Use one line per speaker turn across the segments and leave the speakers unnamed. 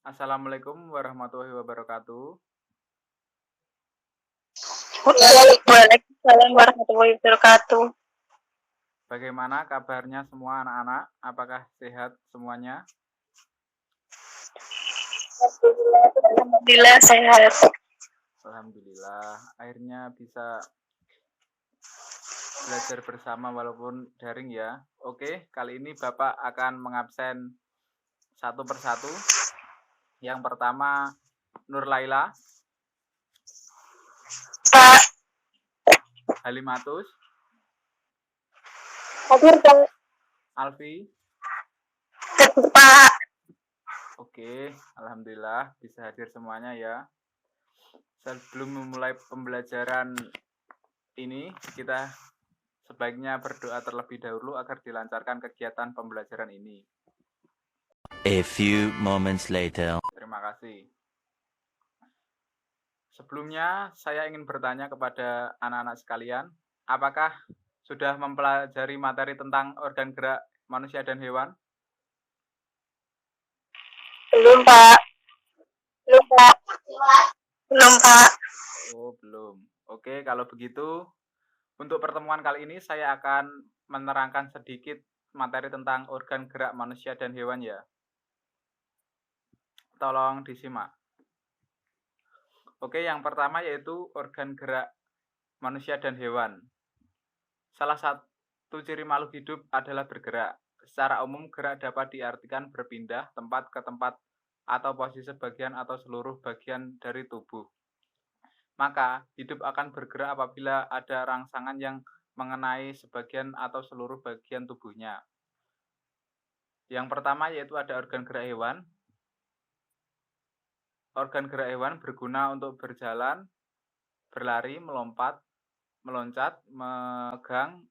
Assalamualaikum warahmatullahi wabarakatuh.
Waalaikumsalam warahmatullahi wabarakatuh.
Bagaimana kabarnya semua anak-anak? Apakah sehat semuanya?
Alhamdulillah sehat.
Alhamdulillah, akhirnya bisa belajar bersama walaupun daring ya. Oke, kali ini Bapak akan mengabsen satu persatu. Yang pertama, Nur Laila,
Pak,
Halimatus,
hadir Pak.
Alfi.
Pak,
Oke, alhamdulillah bisa hadir semuanya ya. Sebelum memulai pembelajaran ini, kita sebaiknya berdoa terlebih dahulu agar dilancarkan kegiatan pembelajaran ini.
A few moments later.
Terima kasih. Sebelumnya, saya ingin bertanya kepada anak-anak sekalian, apakah sudah mempelajari materi tentang organ gerak manusia dan hewan?
belum Pak. Belum Pak. Belum Pak.
Oh, belum. Oke, kalau begitu, untuk pertemuan kali ini saya akan menerangkan sedikit materi tentang organ gerak manusia dan hewan ya. Tolong disimak. Oke, yang pertama yaitu organ gerak manusia dan hewan. Salah satu ciri makhluk hidup adalah bergerak. Secara umum, gerak dapat diartikan berpindah tempat ke tempat atau posisi sebagian atau seluruh bagian dari tubuh. Maka, hidup akan bergerak apabila ada rangsangan yang mengenai sebagian atau seluruh bagian tubuhnya. Yang pertama yaitu ada organ gerak hewan. Organ gerak hewan berguna untuk berjalan, berlari, melompat, meloncat, memegang,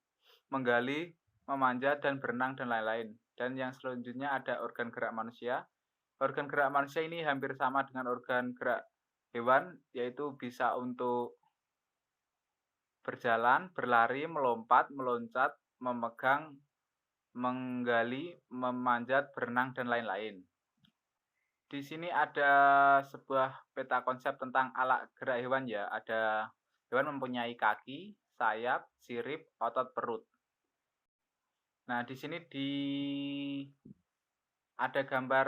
menggali, memanjat, dan berenang, dan lain-lain. Dan yang selanjutnya ada organ gerak manusia. Organ gerak manusia ini hampir sama dengan organ gerak hewan, yaitu bisa untuk berjalan, berlari, melompat, meloncat, memegang, menggali, memanjat, berenang, dan lain-lain. Di sini ada sebuah peta konsep tentang alat gerak hewan ya. Ada hewan mempunyai kaki, sayap, sirip, otot perut. Nah, di sini ada gambar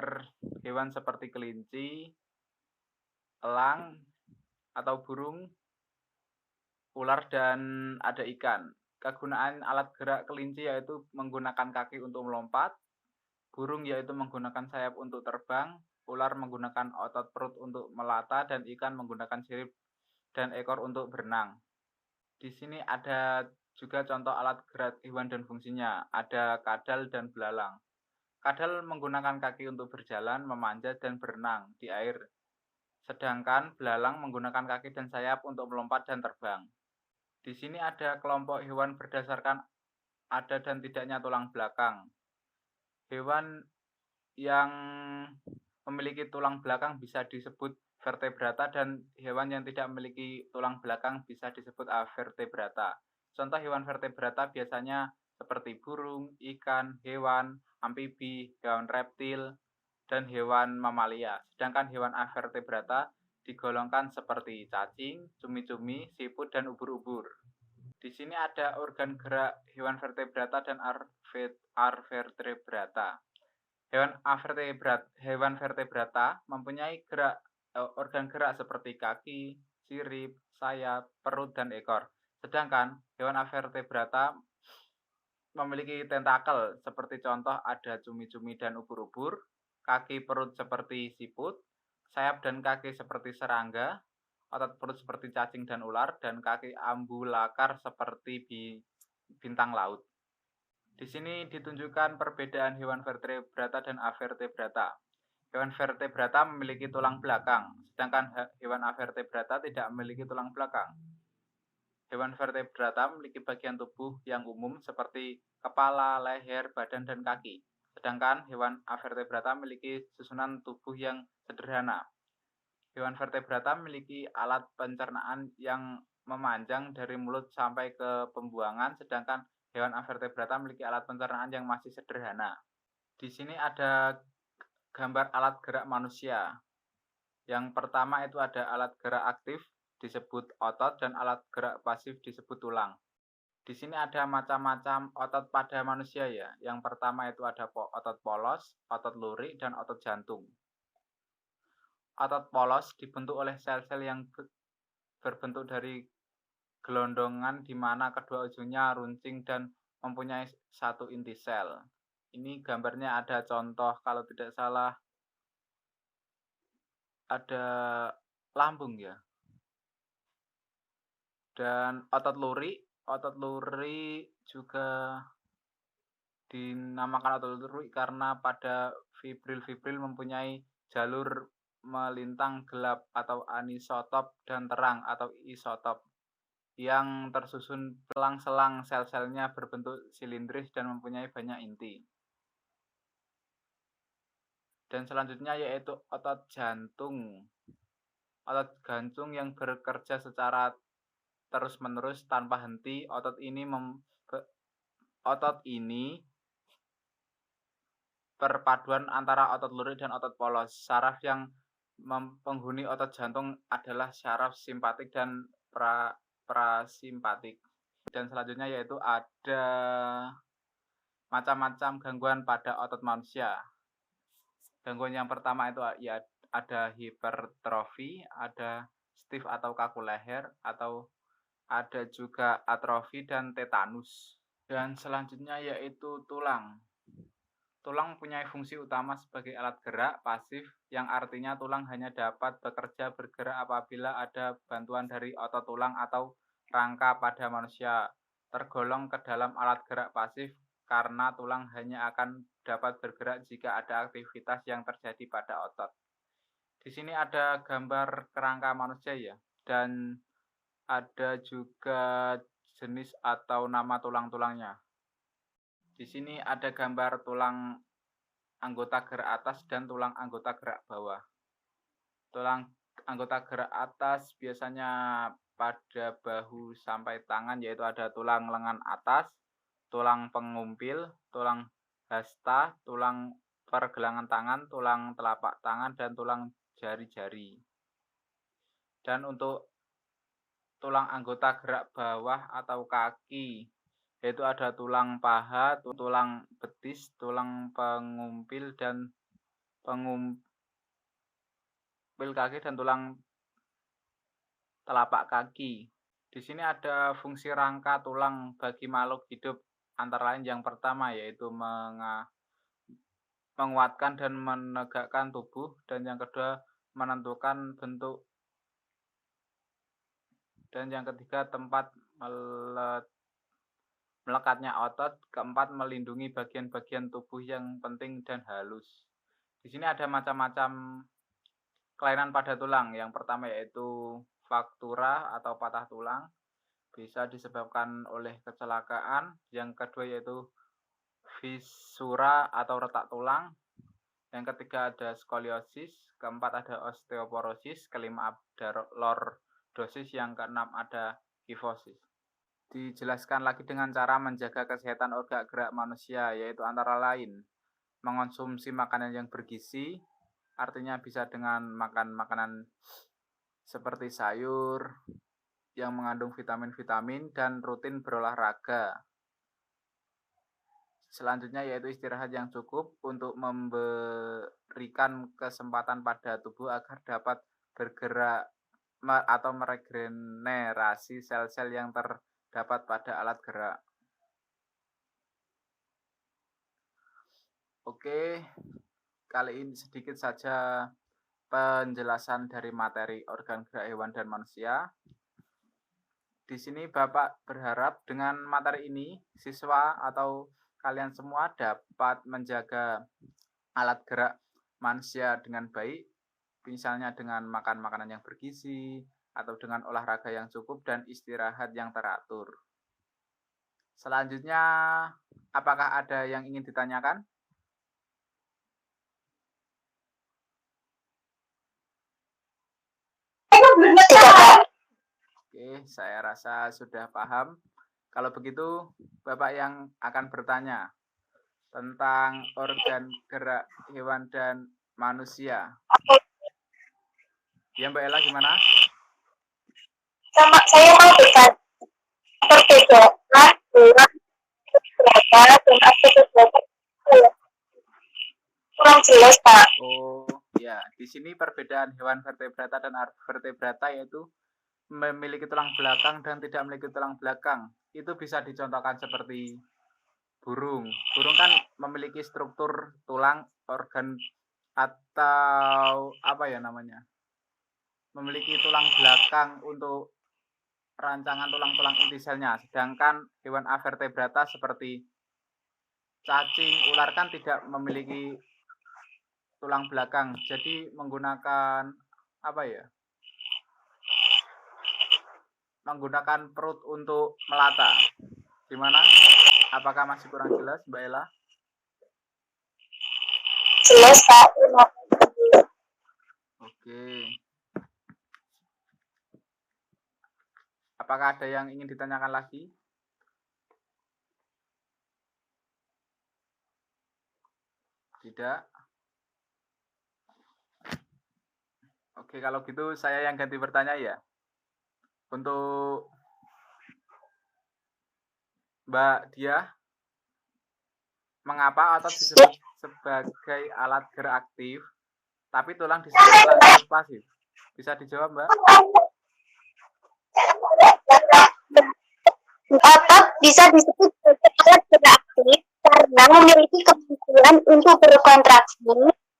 hewan seperti kelinci, elang atau burung, ular, dan ada ikan. Kegunaan alat gerak kelinci yaitu menggunakan kaki untuk melompat, burung yaitu menggunakan sayap untuk terbang, ular menggunakan otot perut untuk melata, dan ikan menggunakan sirip dan ekor untuk berenang. Di sini ada juga contoh alat gerak hewan dan fungsinya. Ada kadal dan belalang. Kadal menggunakan kaki untuk berjalan, memanjat, dan berenang di air. Sedangkan belalang menggunakan kaki dan sayap untuk melompat dan terbang. Di sini ada kelompok hewan berdasarkan ada dan tidaknya tulang belakang. Hewan yang memiliki tulang belakang bisa disebut vertebrata dan hewan yang tidak memiliki tulang belakang bisa disebut avertebrata. Contoh hewan vertebrata biasanya seperti burung, ikan, hewan, amfibi, hewan reptil, dan hewan mamalia. Sedangkan hewan avertebrata digolongkan seperti cacing, cumi-cumi, siput, dan ubur-ubur. Di sini ada organ gerak hewan vertebrata dan avertebrata. Hewan vertebrata mempunyai organ gerak seperti kaki, sirip, sayap, perut, dan ekor. Sedangkan hewan avertebrata memiliki tentakel seperti contoh ada cumi-cumi dan ubur-ubur, kaki perut seperti siput, sayap dan kaki seperti serangga, otot perut seperti cacing dan ular, dan kaki ambulakar seperti bintang laut. Di sini ditunjukkan perbedaan hewan vertebrata dan avertebrata. Hewan vertebrata memiliki tulang belakang, sedangkan hewan avertebrata tidak memiliki tulang belakang. Hewan vertebrata memiliki bagian tubuh yang umum seperti kepala, leher, badan, dan kaki. Sedangkan hewan avertebrata memiliki susunan tubuh yang sederhana. Hewan vertebrata memiliki alat pencernaan yang memanjang dari mulut sampai ke pembuangan, sedangkan hewan avertebrata memiliki alat pencernaan yang masih sederhana. Di sini ada gambar alat gerak manusia. Yang pertama itu ada alat gerak aktif disebut otot dan alat gerak pasif disebut tulang. Di sini ada macam-macam otot pada manusia ya. Yang pertama itu ada otot polos, otot lurik, dan otot jantung. Otot polos dibentuk oleh sel-sel yang berbentuk dari gelondongan di mana kedua ujungnya runcing dan mempunyai satu inti sel. Ini gambarnya ada contoh kalau tidak salah ada lambung ya. Dan otot luri juga dinamakan otot luri karena pada fibril mempunyai jalur melintang gelap atau anisotop dan terang atau isotop yang tersusun selang-selang sel-selnya berbentuk silindris dan mempunyai banyak inti. Dan selanjutnya yaitu otot jantung. Otot jantung yang bekerja secara terus-menerus tanpa henti. Otot ini perpaduan antara otot lurik dan otot polos. Saraf yang penghuni otot jantung adalah saraf simpatik dan prasimpatik. Dan selanjutnya yaitu ada macam-macam gangguan pada otot manusia. Gangguan yang pertama itu ya ada hipertrofi, ada stiff atau kaku leher, atau ada juga atrofi dan tetanus. Dan selanjutnya yaitu tulang. Tulang mempunyai fungsi utama sebagai alat gerak pasif, yang artinya tulang hanya dapat bergerak apabila ada bantuan dari otot tulang atau rangka pada manusia. Tergolong ke dalam alat gerak pasif karena tulang hanya akan dapat bergerak jika ada aktivitas yang terjadi pada otot. Di sini ada gambar kerangka manusia ya, dan ada juga jenis atau nama tulang-tulangnya. Di sini ada gambar tulang anggota gerak atas dan tulang anggota gerak bawah. Tulang anggota gerak atas biasanya pada bahu sampai tangan, yaitu ada tulang lengan atas, tulang pengumpil, tulang hasta, tulang pergelangan tangan, tulang telapak tangan, dan tulang jari-jari. Dan untuk tulang anggota gerak bawah atau kaki, yaitu ada tulang paha, tulang betis, tulang pengumpil dan pengumpil kaki, dan tulang telapak kaki. Di sini ada fungsi rangka tulang bagi makhluk hidup, antara lain yang pertama yaitu menguatkan dan menegakkan tubuh, dan yang kedua menentukan bentuk, dan yang ketiga tempat melekatnya otot, keempat melindungi bagian-bagian tubuh yang penting dan halus. Di sini ada macam-macam kelainan pada tulang. Yang pertama yaitu fraktura atau patah tulang, bisa disebabkan oleh kecelakaan. Yang kedua yaitu fisura atau retak tulang. Yang ketiga ada skoliosis, keempat ada osteoporosis, kelima ada lordosis, yang keenam ada kifosis. Dijelaskan lagi dengan cara menjaga kesehatan organ gerak manusia, yaitu antara lain mengonsumsi makanan yang bergizi, artinya bisa dengan makan makanan seperti sayur yang mengandung vitamin-vitamin, dan rutin berolahraga. Selanjutnya yaitu istirahat yang cukup untuk memberikan kesempatan pada tubuh agar dapat bergerak atau meregenerasi sel-sel yang terdapat pada alat gerak. Oke, kali ini sedikit saja penjelasan dari materi organ gerak hewan dan manusia. Di sini Bapak berharap dengan materi ini siswa atau kalian semua dapat menjaga alat gerak manusia dengan baik, misalnya dengan makan makanan yang bergizi, atau dengan olahraga yang cukup dan istirahat yang teratur. Selanjutnya, apakah ada yang ingin ditanyakan? Oke, saya rasa sudah paham. Kalau begitu, Bapak yang akan bertanya tentang organ gerak hewan dan manusia.
Oke.
Ya Mbak Ella gimana?
Sama saya mau bertanya perbedaan hewan vertebrata dan vertebrata kurang jelas Pak.
Oh ya, di sini perbedaan hewan vertebrata dan vertebrata yaitu memiliki tulang belakang dan tidak memiliki tulang belakang. Itu bisa dicontohkan seperti burung. Burung kan memiliki struktur tulang, organ atau apa ya namanya? Memiliki tulang belakang untuk rancangan tulang-tulang inti selnya. Sedangkan hewan avertebrata seperti cacing, ular kan tidak memiliki tulang belakang. Jadi menggunakan apa ya? Menggunakan perut untuk melata. Gimana? Apakah masih kurang jelas, Mbak Ella?
Jelas Pak.
Oke. Apakah ada yang ingin ditanyakan lagi? Tidak. Oke, kalau gitu saya yang ganti bertanya ya. Untuk Mbak Diah, mengapa otot disebut sebagai alat gerak aktif, tapi tulang disebut alat gerak pasif? Bisa dijawab, Mbak?
Otot bisa disebut sebagai alat gerak aktif karena memiliki kemampuan untuk berkontraksi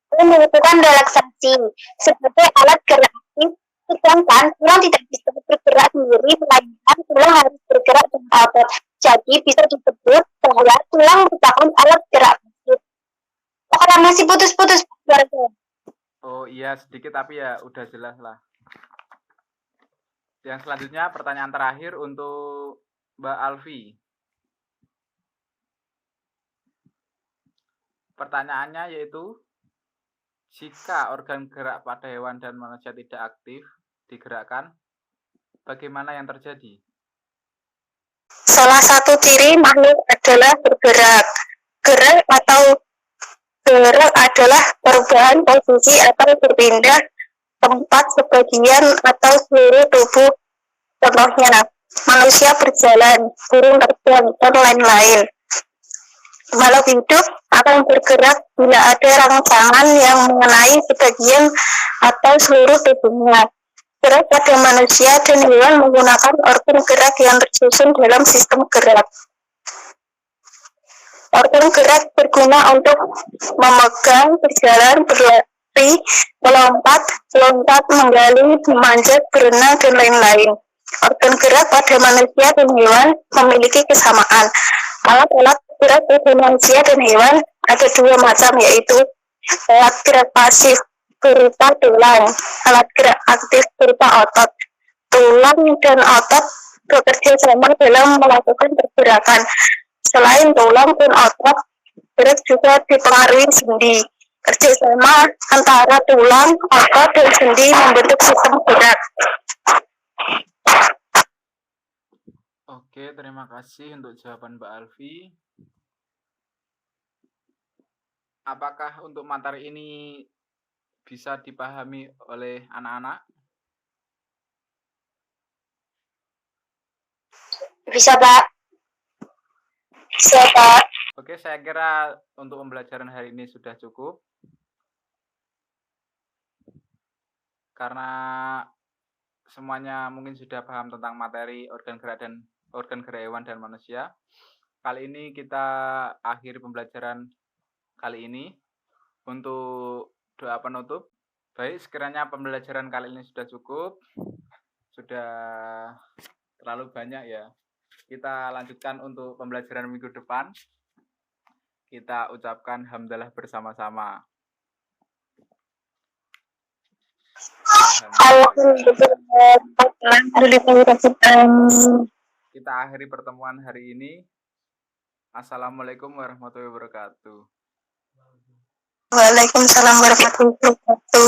dan melakukan relaksasi sebagai alat gerak aktif. Sedangkan tulang tidak bisa bergerak sendiri, melainkan tulang harus bergerak dengan otot. Jadi bisa disebut bahwa tulang merupakan alat gerak aktif. Karena masih putus-putus.
Oh iya, sedikit tapi ya udah jelas lah. Yang selanjutnya pertanyaan terakhir untuk Mbak Alfi. Pertanyaannya yaitu, jika organ gerak pada hewan dan manusia tidak aktif digerakkan, bagaimana yang terjadi?
Salah satu ciri makhluk adalah bergerak. Gerak adalah perubahan posisi atau berpindah tempat sebagian atau seluruh tubuh. Contohnya, manusia berjalan, burung terbang, dan lain-lain. Makhluk hidup akan bergerak bila ada rangsangan yang mengenai sebagian atau seluruh tubuhnya. Gerak pada manusia dan hewan menggunakan organ gerak yang tersusun dalam sistem gerak. Organ gerak berguna untuk memegang, berjalan, berlari, melompat, menggali, memanjat, berenang, dan lain-lain. Organ gerak pada manusia dan hewan memiliki kesamaan. Alat-alat gerak pada manusia dan hewan ada dua macam, yaitu alat gerak pasif berupa tulang, alat gerak aktif berupa otot. Tulang dan otot bekerja sama dalam melakukan pergerakan. Selain tulang dan otot, gerak juga dipengaruhi sendi. Kerjasama antara tulang, otot, dan sendi membentuk sistem gerak.
Oke, terima kasih untuk jawaban Mbak Alfi. Apakah untuk materi ini bisa dipahami oleh anak-anak?
Bisa, Pak. Bisa, Pak.
Oke, saya kira untuk pembelajaran hari ini sudah cukup. Karena semuanya mungkin sudah paham tentang materi organ gerak hewan dan manusia. Kali ini kita akhiri pembelajaran kali ini. Untuk doa penutup, baik, sekiranya pembelajaran kali ini sudah cukup, sudah terlalu banyak ya. Kita lanjutkan untuk pembelajaran minggu depan. Kita ucapkan hamdalah bersama-sama. Kita akhiri pertemuan hari ini. Assalamualaikum warahmatullahi wabarakatuh.
Waalaikumsalam warahmatullahi wabarakatuh.